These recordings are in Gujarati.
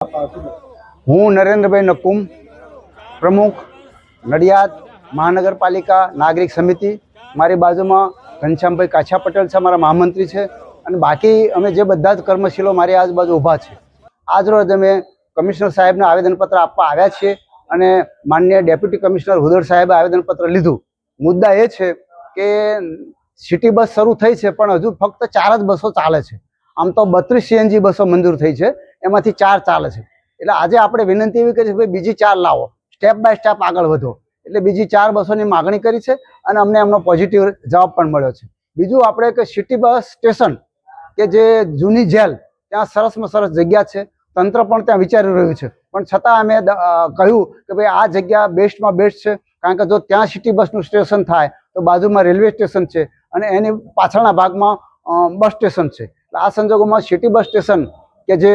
હું નરેન્દ્રભાઈ નકુમ, પ્રમુખ નડિયાદ મહાનગરપાલિકા નાગરિક સમિતિ. મારી બાજુમાં ઘનશ્યામભાઈ કાછા પટેલ છે, અમારા મહામંત્રી છે, અને બાકી અમે જે બધા જ કર્મશીલો મારી આજુબાજુ ઊભા છે. આજરોજ અમે કમિશનર સાહેબને આવેદનપત્ર આપવા આવ્યા છીએ અને માનનીય ડેપ્યુટી કમિશનર હુદડ સાહેબે આવેદનપત્ર લીધું. મુદ્દા એ છે કે સિટી બસ શરૂ થઈ છે, પણ હજુ ફક્ત 4 જ બસો ચાલે છે. આમ તો 32 CNG બસો મંજૂર થઈ છે, એમાંથી 4 ચાલે છે. એટલે આજે આપણે વિનંતી એવી કરી છે કે ભાઈ બીજી 4 લાવો, સ્ટેપ બાય સ્ટેપ આગળ વધો. એટલે બીજી 4 બસોની માગણી કરી છે અને અમને એમનો પોઝિટિવ જવાબ પણ મળ્યો છે. બીજું આપણે કે સિટી બસ સ્ટેશન કે જે જૂની જેલ, ત્યાં સરસમાં સરસ જગ્યા છે, તંત્ર પણ ત્યાં વિચારી રહ્યું છે, પણ છતાં અમે કહ્યું કે ભાઈ આ જગ્યા બેસ્ટમાં બેસ્ટ છે, કારણ કે જો ત્યાં સિટી બસનું સ્ટેશન થાય તો બાજુમાં રેલવે સ્ટેશન છે અને એની પાછળના ભાગમાં બસ સ્ટેશન છે. આ સંજોગોમાં સિટી બસ સ્ટેશન કે જે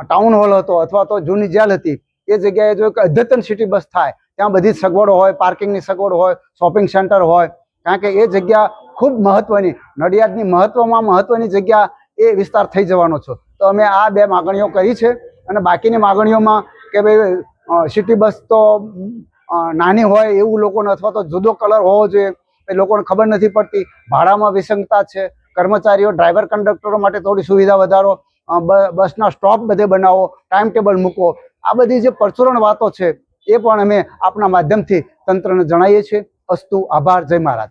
ટાઉન હોલ હતો અથવા તો જૂની જેલ હતી, એ જગ્યાએ જો એક અદ્યતન સિટી બસ થાય, ત્યાં બધી સગવડો હોય, પાર્કિંગની સગવડ હોય, શોપિંગ સેન્ટર હોય, કારણ કે એ જગ્યા ખૂબ મહત્ત્વની, નડિયાદની મહત્ત્વમાં મહત્ત્વની જગ્યા એ વિસ્તાર થઈ જવાનો છે. તો અમે આ 2 માગણીઓ કરી છે અને બાકીની માગણીઓમાં કે ભાઈ સિટી બસ તો નાની હોય એવું લોકોને, અથવા તો જુદો કલર હોવો જોઈએ, એ લોકોને ખબર નથી પડતી, ભાડામાં વિસંગતતા છે, કર્મચારીઓ ડ્રાઈવર કંડક્ટરો માટે થોડી સુવિધા વધારો, બસના સ્ટોપ બધે બનાવો, ટાઈમ ટેબલ મૂકો, આ બધી જે પરચુરણ વાતો છે એ પણ અમે આપના માધ્યમથી તંત્રને જણાવીએ છીએ. અસ્તુ, આભાર, જય મહારાજ.